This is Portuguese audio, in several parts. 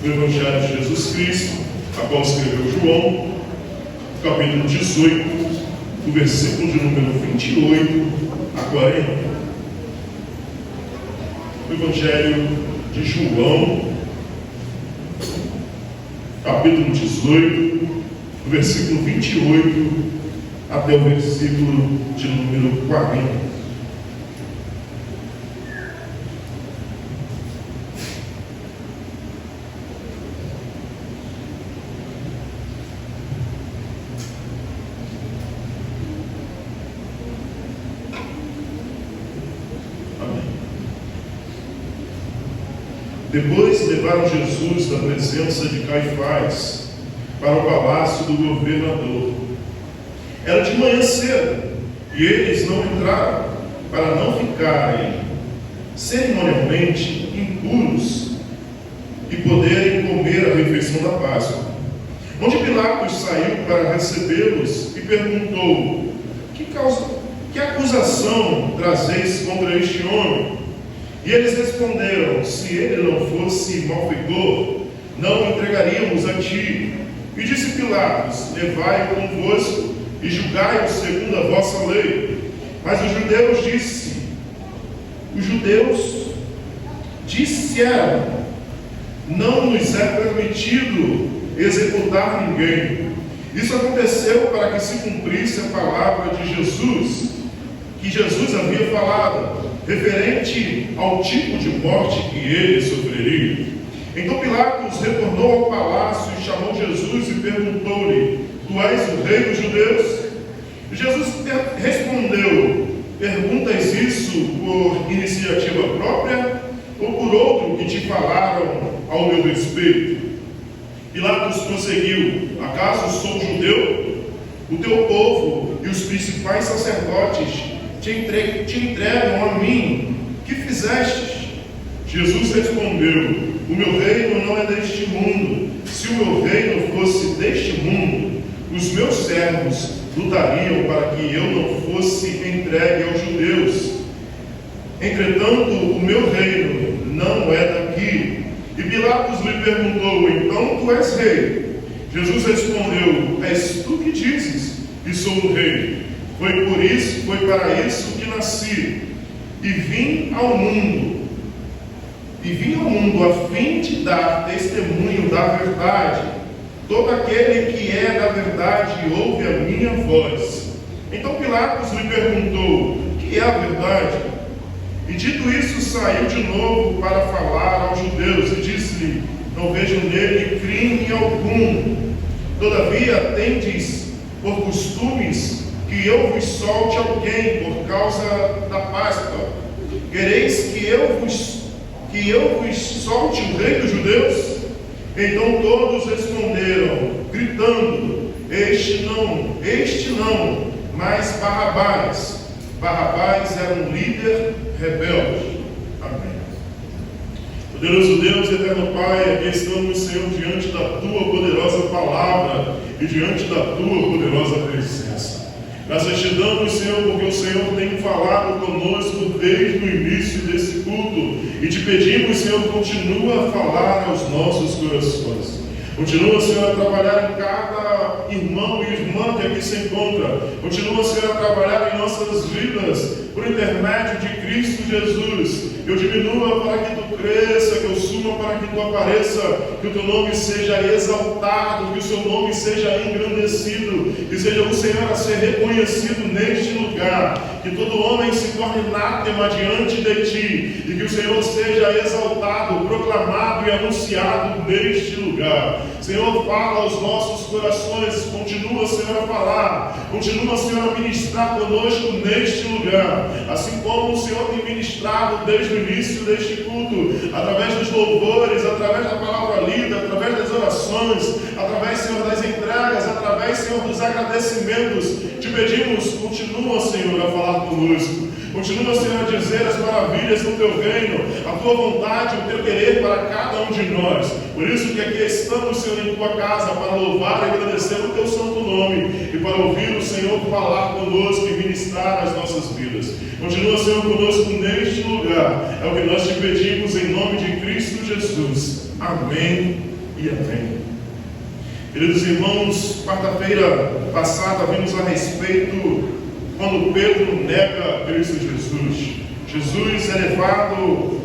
no Evangelho de Jesus Cristo, a qual escreveu João, capítulo 18, do versículo de número 28 a 40. O Evangelho de João, capítulo 18, do versículo 28 até o versículo de número 40. Depois levaram Jesus da presença de Caifás para o palácio do governador. Era de manhã cedo, e eles não entraram, para não ficarem cerimonialmente impuros e poderem comer a refeição da Páscoa. Onde Pilatos saiu para recebê-los e perguntou: que acusação trazeis contra este homem? E eles responderam: se ele não fosse malfeitor, não o entregaríamos a ti. E disse Pilatos: levai-o convosco e julgai-o segundo a vossa lei. Mas os judeus disseram: não nos é permitido executar ninguém. Isso aconteceu para que se cumprisse a palavra de Jesus, que Jesus havia falado, referente ao tipo de morte que ele sofreria. Então Pilatos retornou ao palácio e chamou Jesus e perguntou-lhe: tu és o rei dos judeus? E Jesus respondeu: perguntas isso por iniciativa própria ou por outro que te falaram ao meu respeito? Pilatos prosseguiu: acaso sou judeu? O teu povo e os principais sacerdotes te entregam a mim. Que fizestes? Jesus respondeu: o meu reino não é deste mundo. Se o meu reino fosse deste mundo, os meus servos lutariam para que eu não fosse entregue aos judeus. Entretanto, o meu reino não é daqui. E Pilatos lhe perguntou: então tu és rei? Jesus respondeu: és tu que dizes que sou o rei. Foi para isso que nasci e vim ao mundo a fim de dar testemunho da verdade. Todo aquele que é da verdade ouve a minha voz. Então Pilatos lhe perguntou: o que é a verdade? E dito isso, saiu de novo para falar aos judeus e disse-lhe: não vejo nele crime algum. Todavia tendes por costumes que eu vos solte alguém por causa da Páscoa. Quereis que eu vos solte o rei dos judeus? Então todos responderam, gritando: este não, mas Barrabás. Barrabás era um líder rebelde. Amém. Poderoso Deus e eterno Pai, aqui estamos, Senhor, diante da Tua poderosa palavra e diante da Tua poderosa presença. Graças te damos, Senhor, porque o Senhor tem falado conosco desde o início desse culto. E te pedimos, Senhor, continua a falar aos nossos corações. Continua, Senhor, a trabalhar em cada irmão e irmã que aqui se encontra. Continua, Senhor, a trabalhar em nossas vidas por intermédio de Cristo Jesus. Que eu diminua para que Tu cresça, que eu suba para que Tu apareça, que o Teu nome seja exaltado, que o Seu nome seja engrandecido, que seja o Senhor a ser reconhecido neste lugar, que todo homem se torne anátema diante de Ti, e que o Senhor seja exaltado, proclamado e anunciado neste lugar. Senhor, fala aos nossos corações, continua, Senhor, a falar, continua, Senhor, a ministrar conosco neste lugar, assim como o Senhor tem ministrado desde o início deste culto, através dos louvores, através da palavra lida, através das orações, através, Senhor, das entregas, através, Senhor, dos agradecimentos. Te pedimos, continua, Senhor, a falar conosco. Continua, Senhor, a dizer as maravilhas do teu reino, a tua vontade, o teu querer para cada um de nós. Por isso que aqui estamos, Senhor, em tua casa, para louvar e agradecer o teu santo nome e para ouvir o Senhor falar conosco e ministrar as nossas vidas. Continua, Senhor, conosco neste lugar. É o que nós te pedimos em nome de Cristo Jesus. Amém e amém. Queridos irmãos, quarta-feira passada vimos a respeito quando Pedro nega Cristo Jesus. Jesus é levado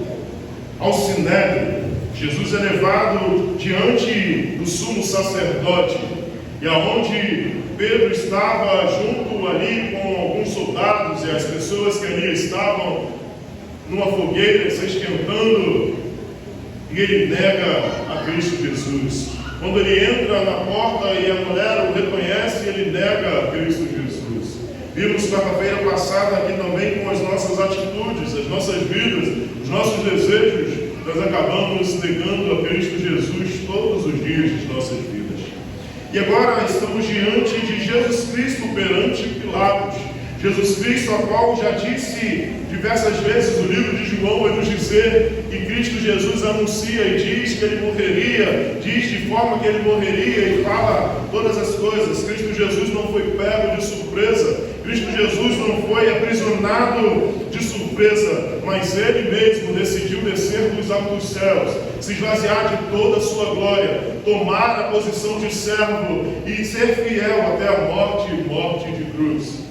ao sinédrio. Jesus é levado diante do sumo sacerdote, e aonde Pedro estava junto ali com alguns soldados e as pessoas que ali estavam numa fogueira se esquentando, e ele nega a Cristo Jesus. Quando ele entra na porta e a mulher o reconhece, ele nega a Cristo Jesus. Vimos quarta-feira passada aqui também com as nossas atitudes, as nossas vidas, os nossos desejos, nós acabamos negando a Cristo Jesus todos os dias de nossas vidas. E agora estamos diante de Jesus Cristo perante Pilatos. Jesus Cristo, a qual já disse diversas vezes, o livro de João vai nos dizer que Cristo Jesus anuncia e diz que ele morreria, diz de forma que ele morreria e fala todas as coisas. Cristo Jesus não foi pego de surpresa, Cristo Jesus não foi aprisionado de surpresa, mas ele mesmo decidiu descer dos altos céus, se esvaziar de toda a sua glória, tomar a posição de servo e ser fiel até a morte e morte de cruz.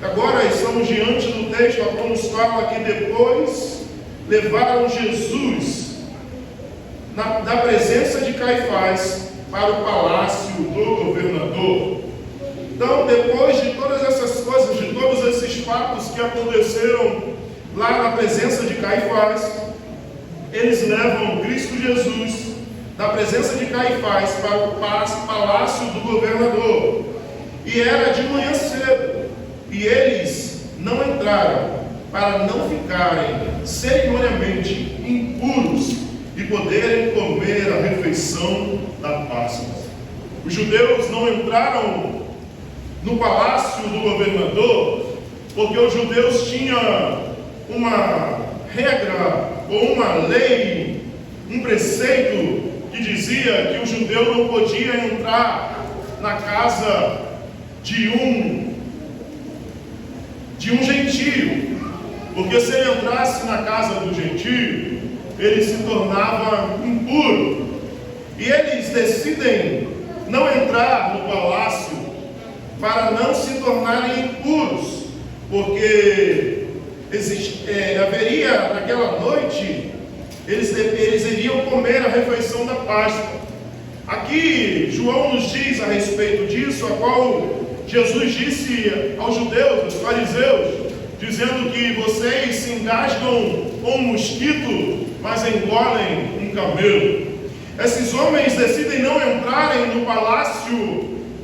Agora estamos diante do texto a qual nos fala que depois levaram Jesus da presença de Caifás para o palácio do governador. Então, depois de todas essas coisas, de todos esses fatos que aconteceram lá na presença de Caifás, eles levam Cristo Jesus da presença de Caifás para o palácio do governador. E era de manhã cedo. E eles não entraram para não ficarem cerimonialmente impuros e poderem comer a refeição da Páscoa. Os judeus não entraram no palácio do governador porque os judeus tinham uma regra ou uma lei, um preceito que dizia que o judeu não podia entrar na casa de um gentio, porque se ele entrasse na casa do gentio, ele se tornava impuro. E eles decidem não entrar no palácio para não se tornarem impuros, porque haveria naquela noite, eles iriam comer a refeição da Páscoa. Aqui João nos diz a respeito disso, a qual Jesus disse aos judeus, aos fariseus, dizendo que vocês se engasgam com um mosquito, mas engolem um camelo. Esses homens decidem não entrarem no palácio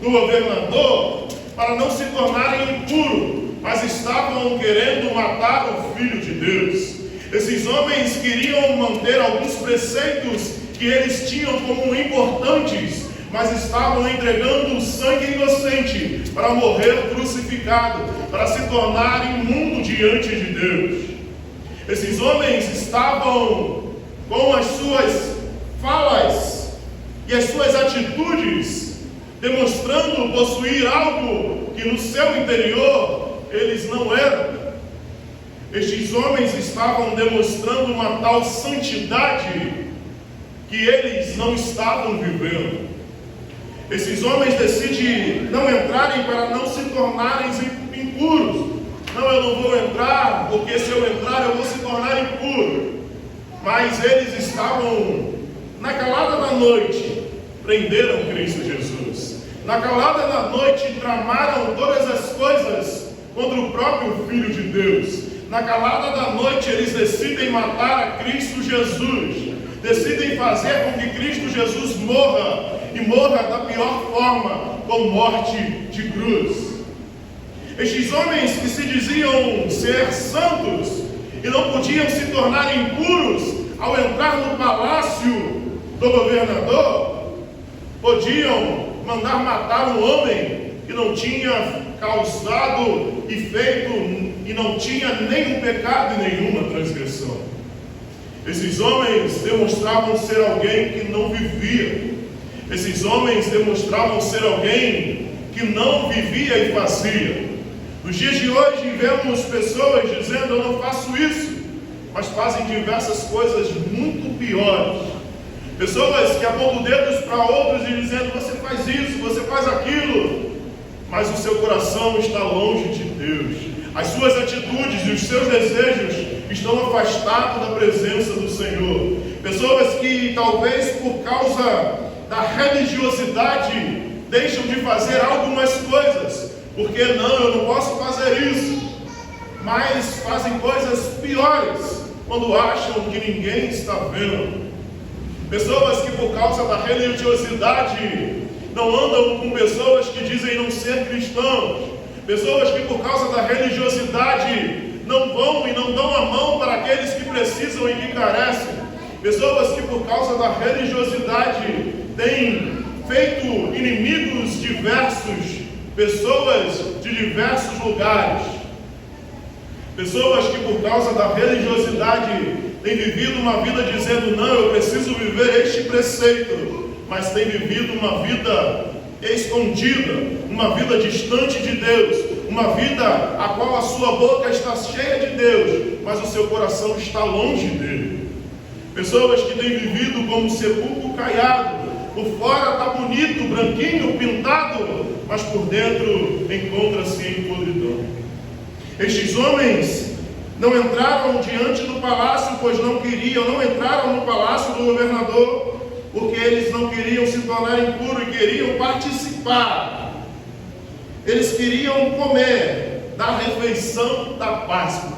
do governador para não se tornarem impuros, mas estavam querendo matar o Filho de Deus. Esses homens queriam manter alguns preceitos que eles tinham como importantes, mas estavam entregando sangue inocente para morrer crucificado, para se tornar imundo diante de Deus. Esses homens estavam com as suas falas e as suas atitudes demonstrando possuir algo que no seu interior eles não eram. Estes homens estavam demonstrando uma tal santidade que eles não estavam vivendo. Esses homens decidem não entrarem para não se tornarem impuros. Não, eu não vou entrar, porque se eu entrar eu vou se tornar impuro. Mas eles estavam, na calada da noite, prenderam Cristo Jesus. Na calada da noite, tramaram todas as coisas contra o próprio Filho de Deus. Na calada da noite, eles decidem matar a Cristo Jesus. Decidem fazer com que Cristo Jesus morra, e morra da pior forma, com morte de cruz. Estes homens que se diziam ser santos e não podiam se tornar impuros ao entrar no palácio do governador, podiam mandar matar um homem que não tinha causado e feito e não tinha nenhum pecado e nenhuma transgressão. Esses homens demonstravam ser alguém que não vivia. Esses homens demonstravam ser alguém que não vivia e fazia. Nos dias de hoje vemos pessoas dizendo: eu não faço isso, mas fazem diversas coisas muito piores. Pessoas que apontam dedos para outros e dizendo: você faz isso, você faz aquilo, mas o seu coração está longe de Deus. As suas atitudes e os seus desejos estão afastados da presença do Senhor. Pessoas que talvez por causa da religiosidade deixam de fazer algumas coisas. Porque não, eu não posso fazer isso. Mas fazem coisas piores quando acham que ninguém está vendo. Pessoas que por causa da religiosidade não andam com pessoas que dizem não ser cristãos. Pessoas que por causa da religiosidade não vão e não dão a mão para aqueles que precisam e que carecem. Pessoas que por causa da religiosidade têm feito inimigos diversos, pessoas de diversos lugares. Pessoas que por causa da religiosidade têm vivido uma vida dizendo: não, eu preciso viver este preceito, mas têm vivido uma vida escondida, uma vida distante de Deus, uma vida a qual a sua boca está cheia de Deus, mas o seu coração está longe dele. Pessoas que têm vivido como sepulcro caiado, por fora está bonito, branquinho, pintado, mas por dentro encontra-se em podridão. Estes homens não entraram diante do palácio, pois não queriam, não entraram no palácio do governador, porque eles não queriam se tornar impuros e queriam participar. Eles queriam comer da refeição da Páscoa.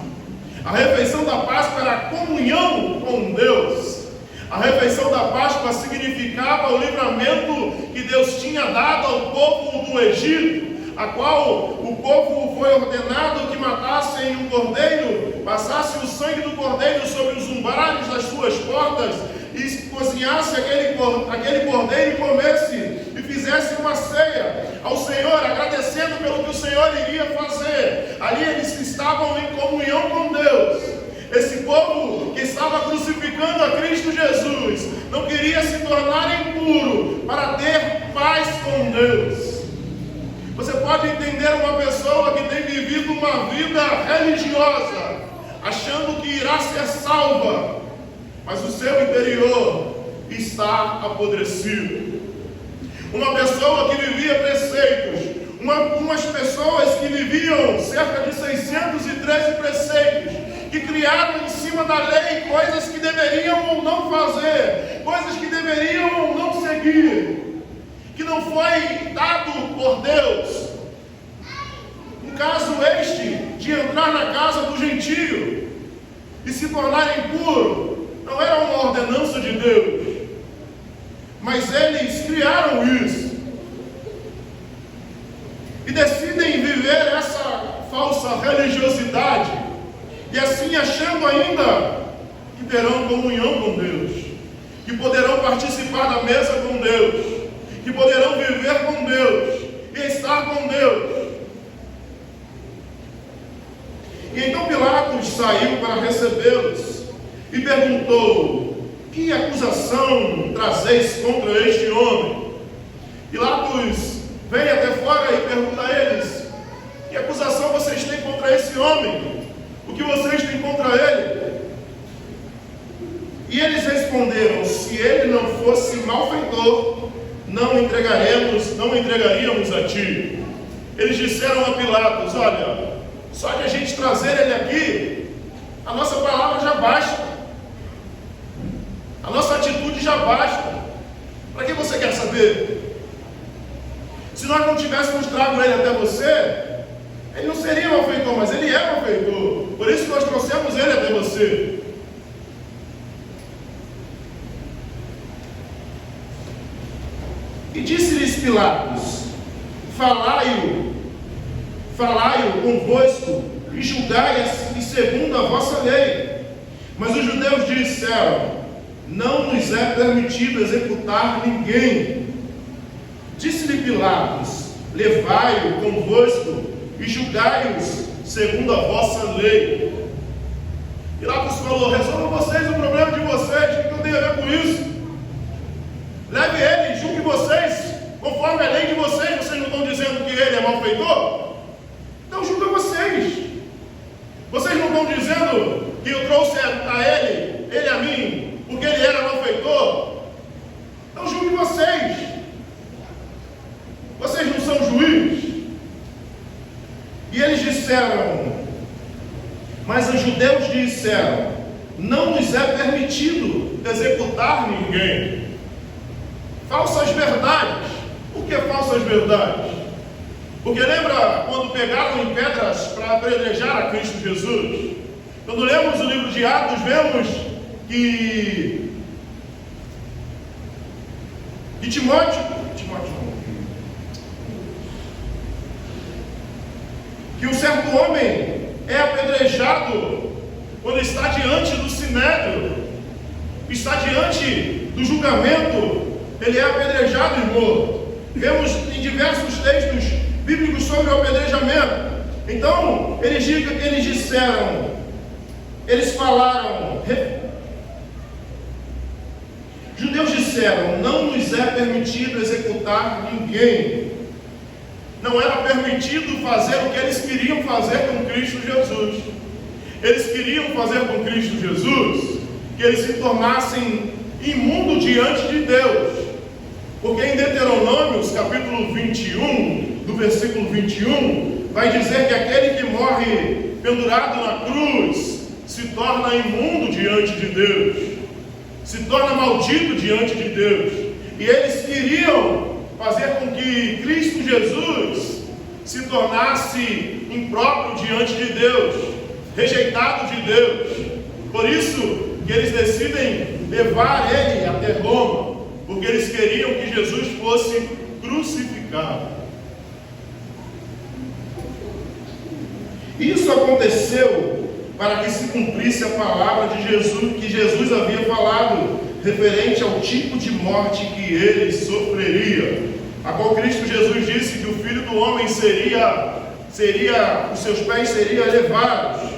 A refeição da Páscoa era a comunhão com Deus. A refeição da Páscoa significava o livramento que Deus tinha dado ao povo do Egito, a qual o povo foi ordenado que matassem um cordeiro, passasse o sangue do cordeiro sobre os umbrares das suas portas, e cozinhasse aquele cordeiro e comesse, e fizesse uma ceia ao Senhor, agradecendo pelo que o Senhor iria fazer. Ali eles estavam em comunhão com Deus. Esse povo que estava crucificando a Cristo Jesus não queria se tornar impuro para ter paz com Deus. Você pode entender uma pessoa que tem vivido uma vida religiosa, achando que irá ser salva, mas o seu interior está apodrecido. Uma pessoa que vivia preceitos, umas pessoas que viviam cerca de 613 preceitos, que criaram em cima da lei coisas que deveriam ou não fazer, coisas que deveriam ou não seguir, que não foi dado por Deus. Um caso este de entrar na casa do gentio e se tornar impuro, não era uma ordenança de Deus, mas eles criaram isso e decidem viver essa falsa religiosidade, e assim achando ainda que terão comunhão com Deus, que poderão participar da mesa com Deus, que poderão viver com Deus e estar com Deus. E então Pilatos saiu para recebê-los e perguntou: que acusação trazeis contra este homem? Pilatos vem até fora e pergunta a eles: que acusação vocês têm contra esse homem? O que vocês têm contra ele? E eles responderam: se ele não fosse malfeitor, não entregaríamos a ti. Eles disseram a Pilatos: olha, só de a gente trazer ele aqui, a nossa palavra já basta, a nossa atitude já basta. Para que você quer saber? Se nós não tivéssemos trago ele até você, ele não seria malfeitor, mas ele é malfeitor. Por isso que nós trouxemos ele até você. E disse-lhes Pilatos: falai-o convosco e julgai segundo a vossa lei. Mas os judeus disseram: não nos é permitido executar ninguém. Disse-lhe Pilatos: levai-o convosco e julgai-os segundo a vossa lei. Pilatos falou: resolvam vocês o problema de vocês, o que eu tenho a ver com isso? Leve ele, julgue vocês, conforme a lei de vocês. Vocês não estão dizendo que ele é malfeitor? Então julga vocês. Vocês não estão dizendo que eu trouxe a ele a mim, porque ele era malfeitor? Então julgue vocês. Vocês não são juízes? E eles disseram, mas os judeus disseram: não nos é permitido executar ninguém. Falsas verdades. Por que falsas verdades? Porque lembra quando pegaram em pedras para apedrejar a Cristo Jesus? Quando lemos o livro de Atos, vemos que Timóteo que um certo homem é apedrejado quando está diante do sinédrio, está diante do julgamento, ele é apedrejado e morto. Vemos em diversos textos bíblicos sobre o apedrejamento. Então, judeus disseram: não nos é permitido executar ninguém. Não era permitido fazer o que eles queriam fazer com Cristo Jesus. Eles queriam fazer com Cristo Jesus que ele se tornassem imundo diante de Deus. Porque em Deuteronômios, capítulo 21, do versículo 21, vai dizer que aquele que morre pendurado na cruz se torna imundo diante de Deus, se torna maldito diante de Deus. E eles queriam fazer com que Cristo Jesus se tornasse impróprio diante de Deus, rejeitado de Deus. Por isso que eles decidem levar ele até Roma, porque eles queriam que Jesus fosse crucificado. Isso aconteceu para que se cumprisse a palavra de Jesus, que Jesus havia falado, referente ao tipo de morte que ele sofreria, a qual Cristo Jesus disse que o Filho do Homem os seus pés seriam elevados.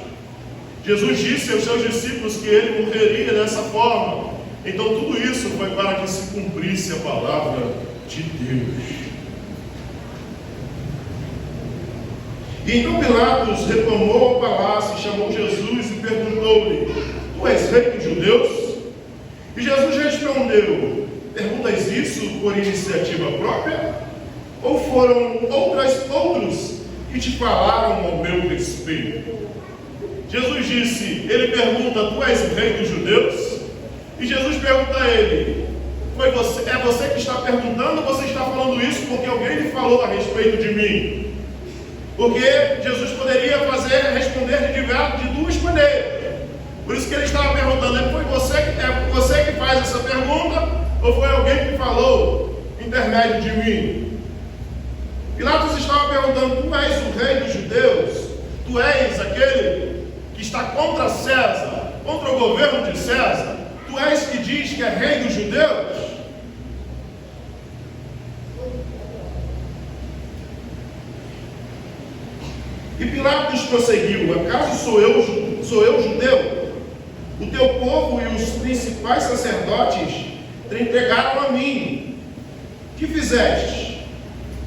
Jesus disse aos seus discípulos que ele morreria dessa forma. Então tudo isso foi para que se cumprisse a palavra de Deus. E então Pilatos retomou ao palácio, chamou Jesus e perguntou-lhe: tu és rei dos judeus? E Jesus respondeu: perguntas isso por iniciativa própria? Ou foram outros que te falaram ao meu respeito? Jesus disse, ele pergunta: tu és o rei dos judeus? E Jesus pergunta a ele: é você que está perguntando, ou você está falando isso porque alguém lhe falou a respeito de mim? Porque Jesus poderia responder de duas maneiras. Por isso que ele estava perguntando: é você que faz essa pergunta, ou foi alguém que falou intermédio de mim? Pilatos estava perguntando: tu és o rei dos judeus? Tu és aquele que está contra César, contra o governo de César? Tu és que diz que é rei dos judeus? E Pilatos prosseguiu: acaso sou eu judeu? O teu povo e os principais sacerdotes te entregaram a mim. Que fizeste?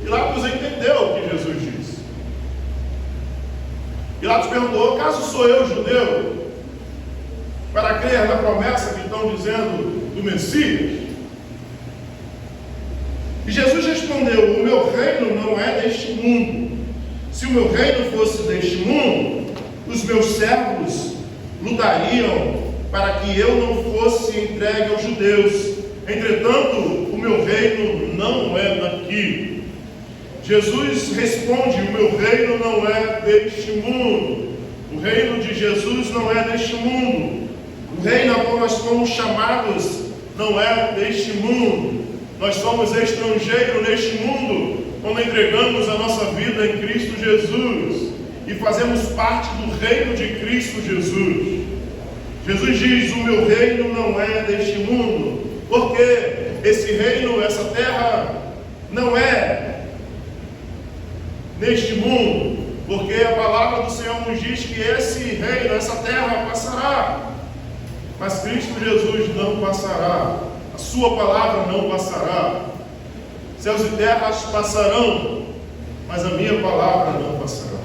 Pilatos entendeu o que Jesus disse. Pilatos perguntou: acaso sou eu judeu? Para crer na promessa que estão dizendo do Messias? E Jesus respondeu: o meu reino não é deste mundo. Se o meu reino fosse deste mundo, os meus servos lutariam para que eu não fosse entregue aos judeus. Entretanto, o meu reino não é daqui. Jesus responde: o meu reino não é deste mundo. O reino de Jesus não é deste mundo. O reino a qual nós fomos chamados não é deste mundo. Nós somos estrangeiros neste mundo quando entregamos a nossa vida em Cristo Jesus e fazemos parte do reino de Cristo Jesus. Jesus diz: o meu reino não é deste mundo, porque esse reino, essa terra não é neste mundo. porque a palavra do Senhor nos diz que esse reino, essa terra passará, mas Cristo Jesus não passará, a sua palavra não passará. Céus e terras passarão, mas a minha palavra não passará.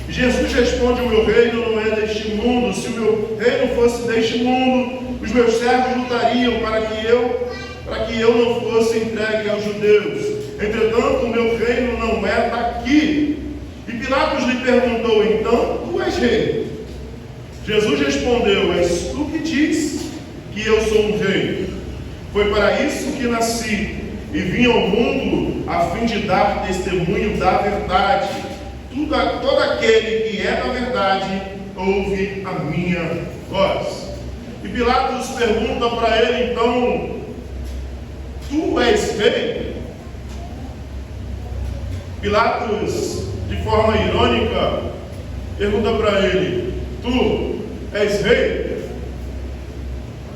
Jesus responde: o meu reino não é deste mundo. Se o meu reino fosse deste mundo, os meus servos lutariam para que eu não fosse entregue aos judeus. Entretanto, o meu reino não é daqui. E Pilatos lhe perguntou: então tu és rei? Jesus respondeu: és tu que diz que eu sou um rei. Foi para isso que nasci e vim ao mundo, a fim de dar testemunho da verdade. Todo aquele que é da verdade ouve a minha voz. E Pilatos pergunta para ele: então, tu és rei? Pilatos, de forma irônica, pergunta para ele: tu és rei?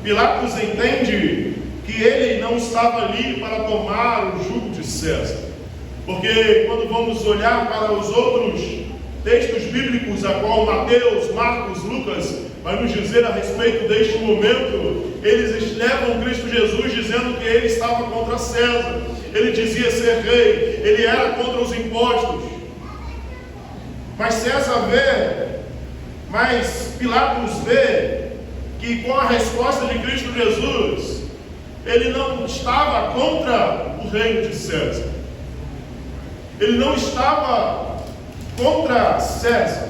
Pilatos entende que ele não estava ali para tomar o jugo de César. Porque quando vamos olhar para os outros textos bíblicos, a qual Mateus, Marcos, Lucas vai nos dizer a respeito deste momento, eles levam Cristo Jesus dizendo que ele estava contra César, ele dizia ser rei, ele era contra os impostos. Mas César vê, mas Pilatos vê que com a resposta de Cristo Jesus, ele não estava contra o reino de César. Ele não estava contra César.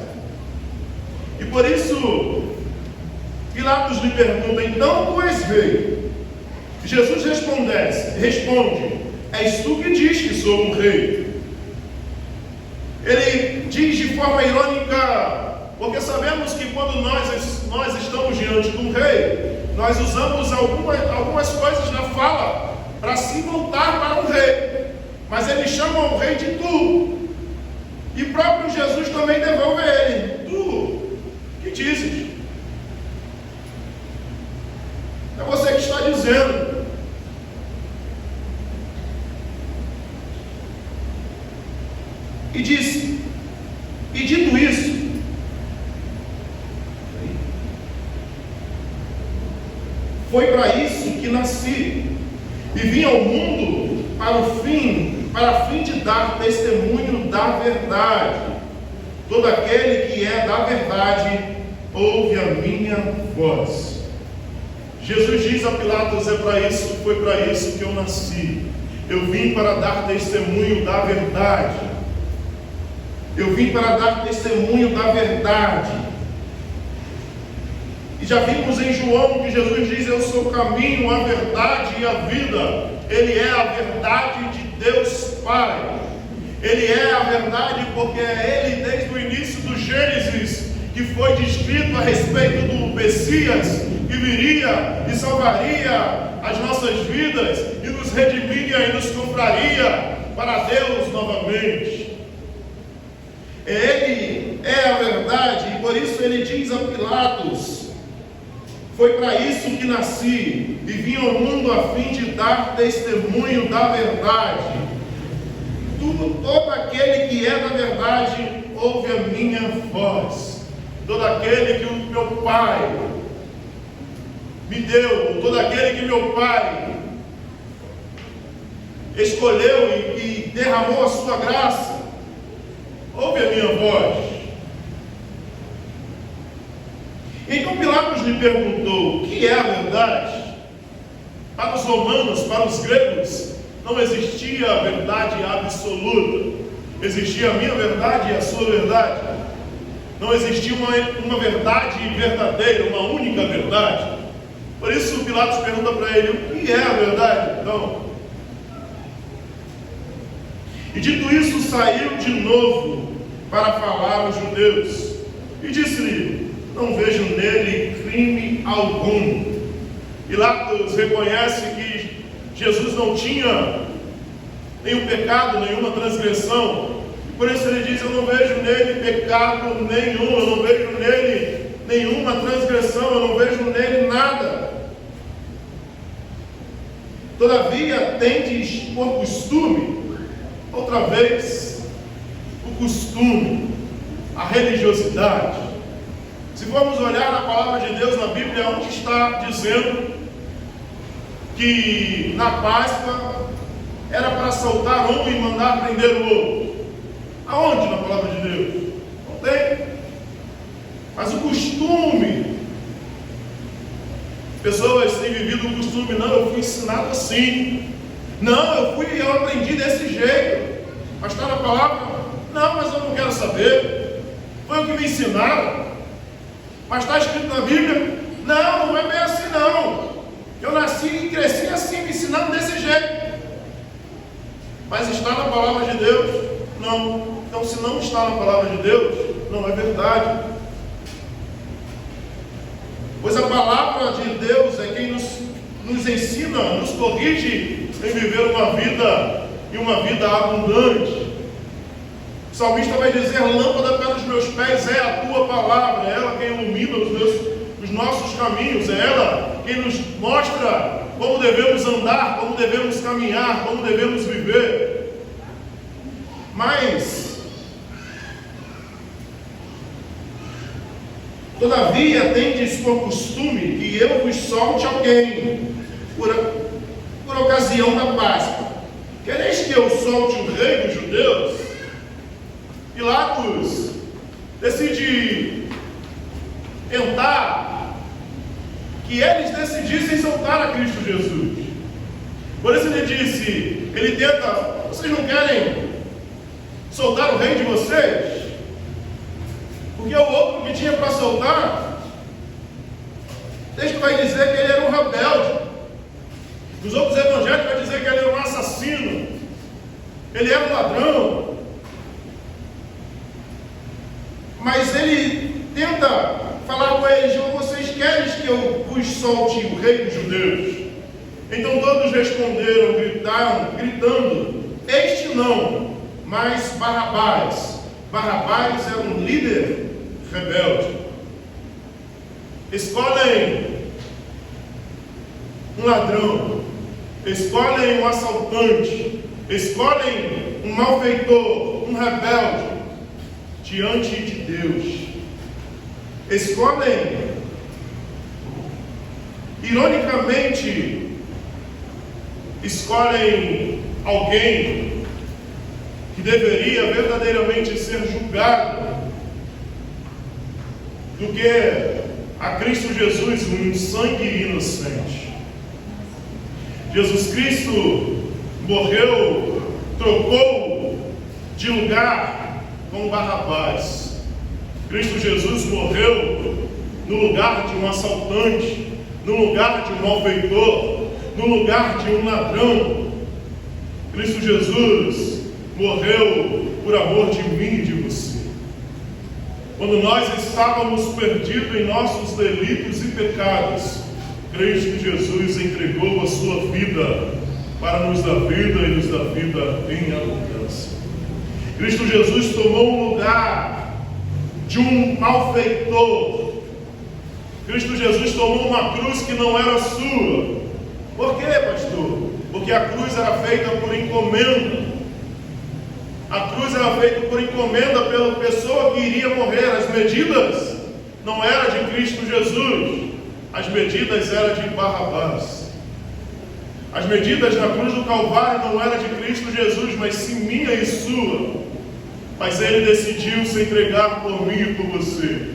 E por isso, Pilatos lhe pergunta: então tu és rei? Jesus responde: és tu que diz que sou um rei? Ele diz de forma irônica, porque sabemos que quando nós estamos diante de um rei, nós usamos algumas coisas na fala para se voltar para um rei. Mas eles chamam o rei de tu. E o próprio Jesus também devolve a ele: tu, que dizes? É você que está dizendo. E disse: e dito isso, foi para isso que nasci e vim ao mundo para fim de dar testemunho da verdade. Todo aquele que é da verdade ouve a minha voz. Jesus diz a Pilatos: foi para isso que eu nasci. Eu vim para dar testemunho da verdade. Eu vim para dar testemunho da verdade. E já vimos em João que Jesus diz: eu sou o caminho, a verdade e a vida. Ele é a verdade de Deus Pai. Ele é a verdade porque é Ele, desde o início do Gênesis, que foi descrito a respeito do Messias, que viria e salvaria as nossas vidas, e nos redimiria e nos compraria para Deus novamente. Ele é a verdade, e por isso ele diz a Pilatos: foi para isso que nasci e vim ao mundo a fim de dar testemunho da verdade. Todo aquele que é da verdade ouve a minha voz. Todo aquele que o meu Pai me deu, todo aquele que meu Pai escolheu e derramou a sua graça, ouve a minha voz. Então Pilatos lhe perguntou: o que é a verdade? Para os romanos, para os gregos, não existia a verdade absoluta. Existia a minha verdade e a sua verdade. Não existia uma verdade verdadeira, uma única verdade. Por isso Pilatos pergunta para ele: o que é a verdade, então? E dito isso, saiu de novo para falar aos judeus. E disse-lhe: não vejo nele crime algum. Pilatos reconhece que Jesus não tinha nenhum pecado, nenhuma transgressão. E por isso ele diz: eu não vejo nele pecado nenhum, eu não vejo nele nenhuma transgressão, eu não vejo nele nada. Todavia tendes por costume, outra vez, o costume, a religiosidade. Se formos olhar na palavra de Deus na Bíblia, onde está dizendo que na Páscoa era para soltar um e mandar prender o outro? Aonde na palavra de Deus? Não tem. Mas o costume, pessoas têm vivido o costume, não, eu fui ensinado assim, não, eu aprendi desse jeito, mas está na palavra, não, mas eu não quero saber, foi o que me ensinaram, mas está escrito na Bíblia, não é bem assim não, eu nasci e cresci assim, me ensinando desse jeito, mas está na palavra de Deus? Não. Então, se não está na palavra de Deus, não é verdade. Pois a palavra de Deus é quem nos ensina, nos corrige em viver uma vida e uma vida abundante. O salmista vai dizer: lâmpada para os meus pés é a tua palavra, é ela quem ilumina os nossos caminhos, é ela quem nos mostra como devemos andar, como devemos caminhar, como devemos viver. Mas todavia, tendes por costume que eu vos solte alguém por ocasião da Páscoa. Quereis que eu solte o rei dos judeus? Pilatos decide tentar que eles decidissem soltar a Cristo Jesus. Por isso ele tenta: vocês não querem soltar o rei de vocês? Porque o outro que tinha para soltar, o texto vai dizer que ele era um rebelde. Nos outros evangelhos vai dizer que ele era um assassino, ele era um ladrão. Mas ele tenta falar com eles: vocês querem que eu vos solte o rei dos judeus? Então todos responderam, gritaram, gritando: este não, mas Barrabás. Barrabás era um líder rebelde. Escolhem um ladrão, escolhem um assaltante, escolhem um malfeitor, um rebelde diante de Deus. Escolhem, ironicamente, escolhem alguém que deveria verdadeiramente ser julgado do que a Cristo Jesus, um sangue inocente. Jesus Cristo morreu, trocou de lugar com Barrabás. Cristo Jesus morreu no lugar de um assaltante, no lugar de um malfeitor, no lugar de um ladrão. Cristo Jesus morreu por amor de mim e de você. Quando nós estávamos perdidos em nossos delitos e pecados, Cristo Jesus entregou a sua vida para nos dar vida e nos dar vida em abundância. Cristo Jesus tomou o lugar de um malfeitor. Cristo Jesus tomou uma cruz que não era sua. Por quê, pastor? Porque a cruz era feita por encomenda. A cruz era feita por encomenda pela pessoa que iria morrer. As medidas não eram de Cristo Jesus, as medidas eram de Barrabás. As medidas na cruz do Calvário não eram de Cristo Jesus, mas sim minha e sua. Mas Ele decidiu se entregar por mim e por você.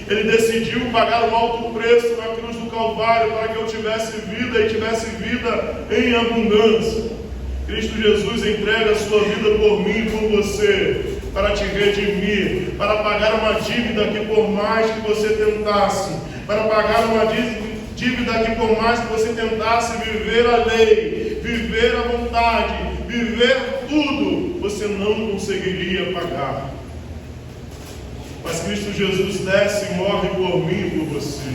Ele decidiu pagar um alto preço na cruz do Calvário para que eu tivesse vida e tivesse vida em abundância. Cristo Jesus entrega a sua vida por mim e por você, para te redimir, para pagar uma dívida que por mais que você tentasse, para pagar uma dívida que por mais que você tentasse viver a lei, viver a vontade, viver tudo, você não conseguiria pagar. Mas Cristo Jesus desce e morre por mim e por você.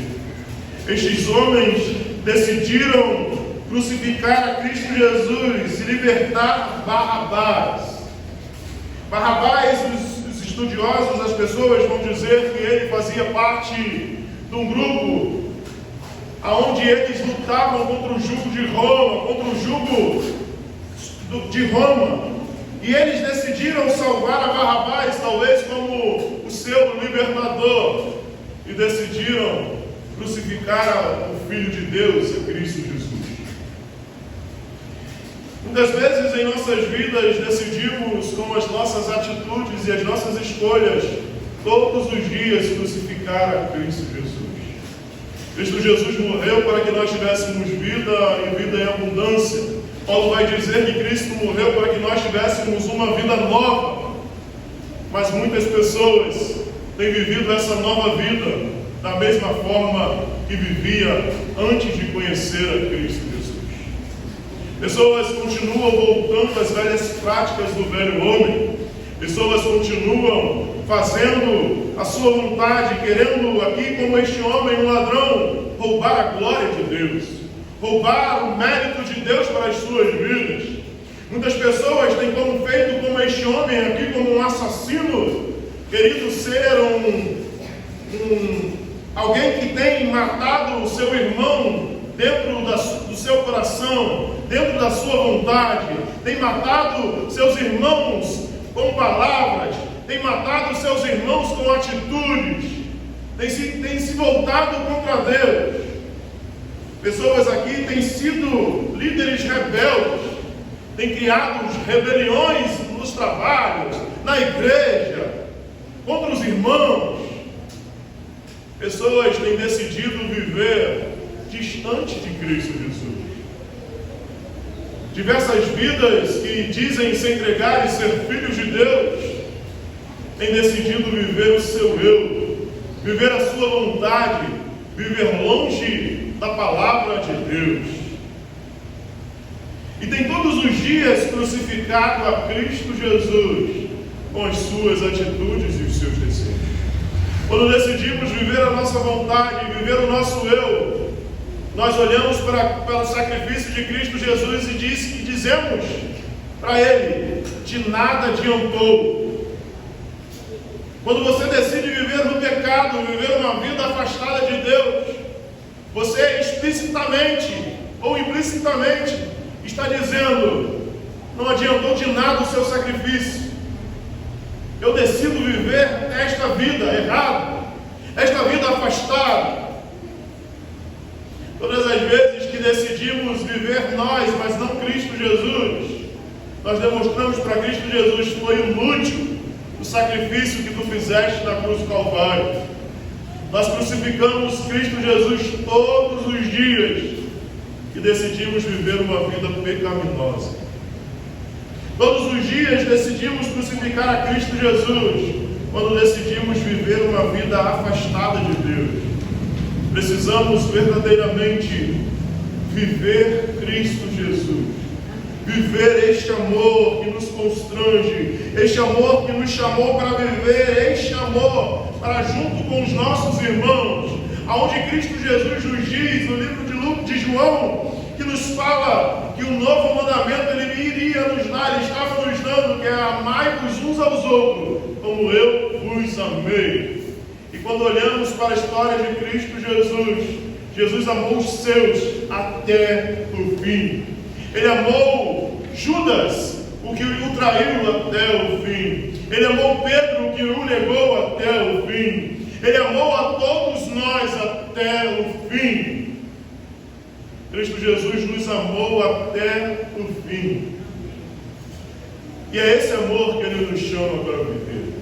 Estes homens decidiram crucificar a Cristo Jesus e libertar Barrabás. Barrabás, os estudiosos, as pessoas vão dizer que ele fazia parte de um grupo onde eles lutavam contra o jugo de Roma, contra o jugo de Roma. E eles decidiram salvar a Barrabás, talvez como o seu libertador, e decidiram crucificar o Filho de Deus, Cristo Jesus. Muitas vezes em nossas vidas decidimos com as nossas atitudes e as nossas escolhas, todos os dias, crucificar a Cristo Jesus. Cristo Jesus morreu para que nós tivéssemos vida e vida em abundância. Paulo vai dizer que Cristo morreu para que nós tivéssemos uma vida nova. Mas muitas pessoas têm vivido essa nova vida da mesma forma que vivia antes de conhecer a Cristo Jesus. Pessoas continuam voltando às velhas práticas do velho homem. Pessoas continuam fazendo a sua vontade, querendo aqui, como este homem, um ladrão, roubar a glória de Deus, roubar o mérito de Deus para as suas vidas. Muitas pessoas têm como feito como este homem aqui, como um assassino, querido ser alguém que tem matado o seu irmão dentro do seu coração, dentro da sua vontade, tem matado seus irmãos com palavras, tem matado seus irmãos com atitudes, tem se voltado contra Deus. Pessoas aqui têm sido líderes rebeldes, têm criado rebeliões nos trabalhos, na igreja, contra os irmãos. Pessoas têm decidido viver distante de Cristo Jesus. Diversas vidas que dizem se entregar e ser filhos de Deus têm decidido viver o seu eu, viver a sua vontade, viver longe da palavra de Deus. E tem todos os dias crucificado a Cristo Jesus com as suas atitudes e os seus desejos. Quando decidimos viver a nossa vontade, viver o nosso eu, nós olhamos para o sacrifício de Cristo Jesus e dizemos para Ele: de nada adiantou. Quando você decide viver no pecado, viver uma vida afastada de Deus, você explicitamente ou implicitamente está dizendo: não adiantou de nada o seu sacrifício. Eu decido viver esta vida errada, esta vida afastada. Todas as vezes que decidimos viver nós, mas não Cristo Jesus, nós demonstramos para Cristo Jesus: foi inútil o sacrifício que tu fizeste na cruz do Calvário. Nós crucificamos Cristo Jesus todos os dias que decidimos viver uma vida pecaminosa. Todos os dias decidimos crucificar a Cristo Jesus quando decidimos viver uma vida afastada de Deus. Precisamos verdadeiramente viver Cristo Jesus, viver este amor que nos constrange, este amor que nos chamou para viver, este amor para junto com os nossos irmãos, aonde Cristo Jesus nos diz no livro de João, que nos fala que o novo mandamento Ele iria nos dar, Ele estava nos dando, que é: amai-vos uns aos outros, como eu vos amei. E quando olhamos para a história de Cristo Jesus, Jesus amou os seus até o fim. Ele amou Judas, o que o traiu, até o fim. Ele amou Pedro, que o negou, até o fim. Ele amou a todos nós até o fim. Cristo Jesus nos amou até o fim. E é esse amor que Ele nos chama para viver.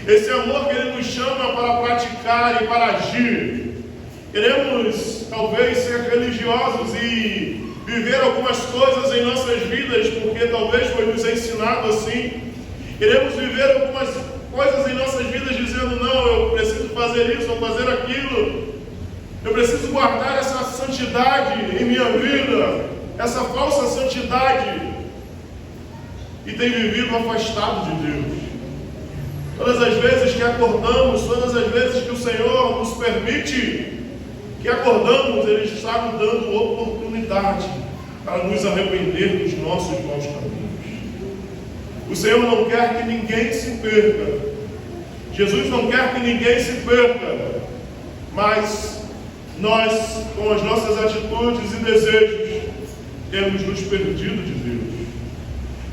Esse amor que Ele nos chama para praticar e para agir. Queremos talvez ser religiosos e viver algumas coisas em nossas vidas, porque talvez foi nos ensinado assim. Queremos viver algumas coisas em nossas vidas dizendo: não, eu preciso fazer isso ou fazer aquilo. Eu preciso guardar essa santidade em minha vida, essa falsa santidade. E tem vivido afastado de Deus. Todas as vezes que acordamos, todas as vezes que o Senhor nos permite que acordamos, Ele está nos dando oportunidade para nos arrepender dos nossos maus caminhos. O Senhor não quer que ninguém se perca. Jesus não quer que ninguém se perca. Mas nós, com as nossas atitudes e desejos, temos nos perdido de Deus.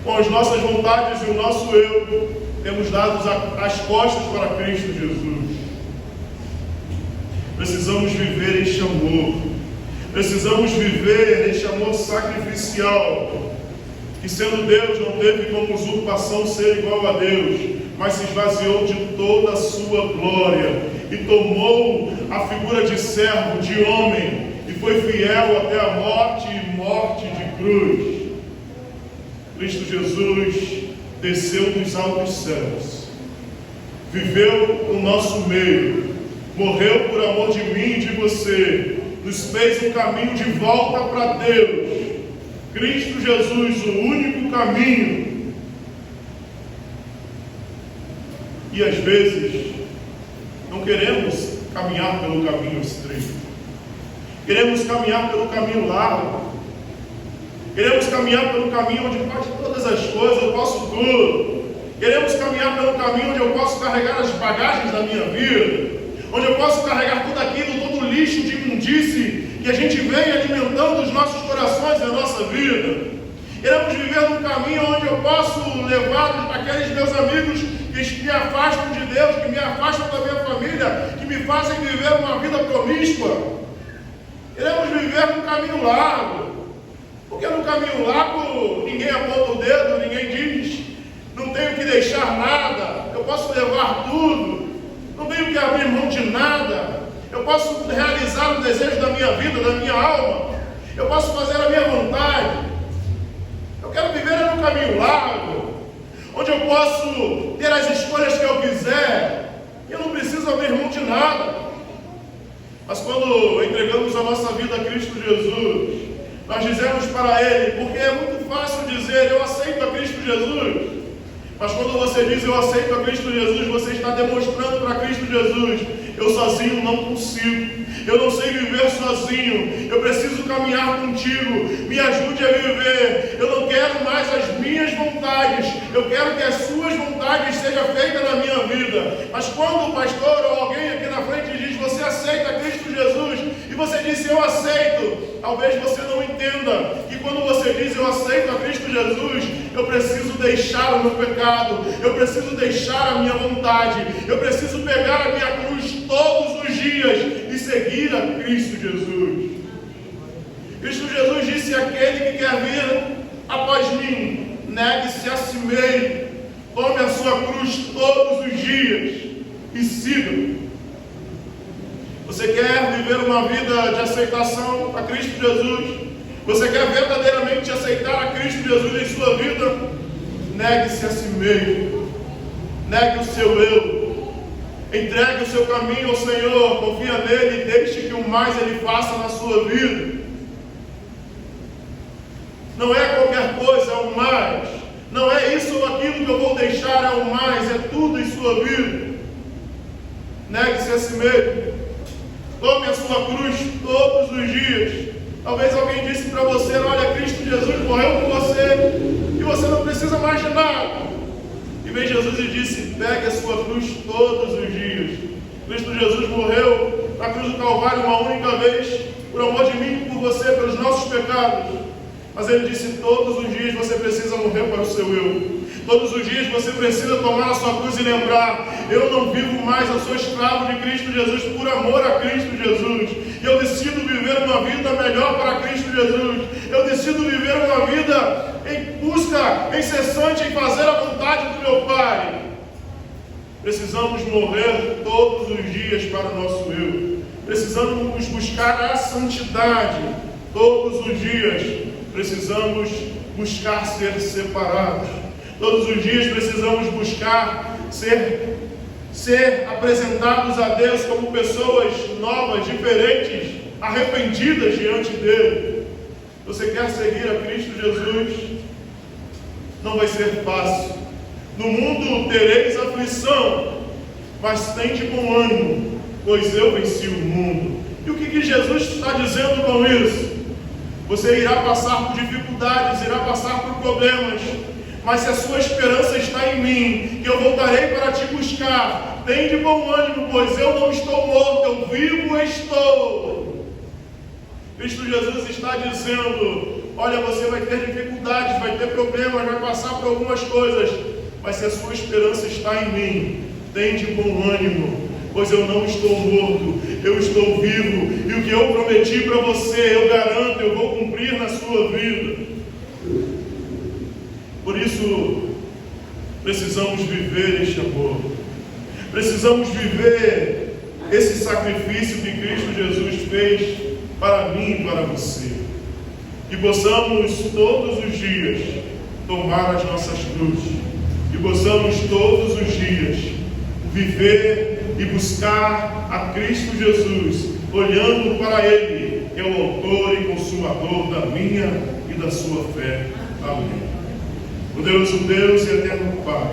com as nossas vontades e o nosso eu, temos dado as costas para Cristo Jesus. Precisamos viver este amor. Precisamos viver este amor sacrificial, que sendo Deus não teve como usurpação ser igual a Deus, mas se esvaziou de toda a sua glória e tomou a figura de servo, de homem, e foi fiel até a morte e morte de cruz. Cristo Jesus desceu dos altos céus, viveu no nosso meio, morreu por amor de mim e de você, nos fez um caminho de volta para Deus. Cristo Jesus, o único caminho. E às vezes não queremos caminhar pelo caminho estreito, queremos caminhar pelo caminho largo, queremos caminhar pelo caminho onde pode todas as coisas, eu posso tudo. Queremos caminhar pelo caminho onde eu posso carregar as bagagens da minha vida, onde eu posso carregar tudo aquilo, todo o lixo de imundície que a gente vem alimentando os nossos corações e a nossa vida. Queremos viver num caminho onde eu posso levar aqueles meus amigos que me afastam de Deus, que me afastam da minha família, que me fazem viver uma vida promíscua. Queremos viver num caminho largo, porque no caminho largo ninguém aponta o dedo, ninguém diz, não tenho que deixar nada, eu posso levar tudo, não tenho que abrir mão de nada, eu posso realizar o desejo da minha vida, da minha alma, eu posso fazer a minha vontade. Eu quero viver no caminho largo, onde eu posso ter as escolhas que eu quiser, e eu não preciso abrir mão de nada. Mas quando entregamos a nossa vida a Cristo Jesus, nós dizemos para Ele, porque é muito fácil dizer, eu aceito a Cristo Jesus. Mas quando você diz, eu aceito a Cristo Jesus, você está demonstrando para Cristo Jesus, eu sozinho não consigo, eu não sei viver sozinho, eu preciso caminhar contigo, me ajude a viver, eu não quero mais as minhas vontades, eu quero que as suas vontades sejam feitas na minha vida. Mas quando o pastor ou alguém aqui na frente diz, você aceita Cristo Jesus, e você disse, eu aceito, talvez você não entenda que quando você diz, eu aceito a Cristo Jesus, eu preciso deixar o meu pecado, eu preciso deixar a minha vontade, eu preciso pegar a minha cruz todos os dias e seguir a Cristo Jesus. Cristo Jesus disse, aquele que quer vir após mim, negue-se a si mesmo, tome a sua cruz todos os dias e siga. Você quer viver uma vida de aceitação a Cristo Jesus? Você quer verdadeiramente aceitar a Cristo Jesus em sua vida? Negue-se a si mesmo, negue o seu eu, entregue o seu caminho ao Senhor, confia nele e deixe que o mais Ele faça na sua vida. Não é qualquer coisa, é o mais. Não é isso ou aquilo que eu vou deixar, é o mais, é tudo em sua vida. Negue-se a si mesmo, tome a sua cruz todos os dias. Talvez alguém disse para você, olha, Cristo Jesus morreu por você e você não precisa mais de nada. E vem Jesus e disse, pegue a sua cruz todos os dias. Cristo Jesus morreu na cruz do Calvário uma única vez, por amor de mim e por você, pelos nossos pecados. Mas Ele disse, todos os dias você precisa morrer para o seu eu. Todos os dias você precisa tomar a sua cruz e lembrar, eu não vivo mais, eu sou escravo de Cristo Jesus por amor a Cristo Jesus. Eu decido viver uma vida melhor para Cristo Jesus. Eu decido viver uma vida em busca incessante em fazer a vontade do meu Pai. Precisamos morrer todos os dias para o nosso eu. Precisamos buscar a santidade todos os dias. Precisamos buscar ser separados. Todos os dias precisamos buscar ser apresentados a Deus como pessoas novas, diferentes, arrependidas diante dEle. Você quer seguir a Cristo Jesus? Não vai ser fácil. No mundo tereis aflição, mas tende bom ânimo, pois eu venci o mundo. E o que Jesus está dizendo com isso? Você irá passar por dificuldades, irá passar por problemas, mas se a sua esperança está em mim, que eu voltarei para te buscar, tem de bom ânimo, pois eu não estou morto, eu vivo estou. Cristo Jesus está dizendo, olha, você vai ter dificuldades, vai ter problemas, vai passar por algumas coisas, mas se a sua esperança está em mim, tem de bom ânimo, pois eu não estou morto, eu estou vivo, e o que eu prometi para você, eu garanto, eu vou cumprir na sua vida. Por isso, precisamos viver este amor, precisamos viver esse sacrifício que Cristo Jesus fez para mim e para você, que possamos todos os dias tomar as nossas cruzes, que possamos todos os dias viver e buscar a Cristo Jesus, olhando para Ele, que é o autor e consumador da minha e da sua fé. Amém. Poderoso Deus e eterno Pai,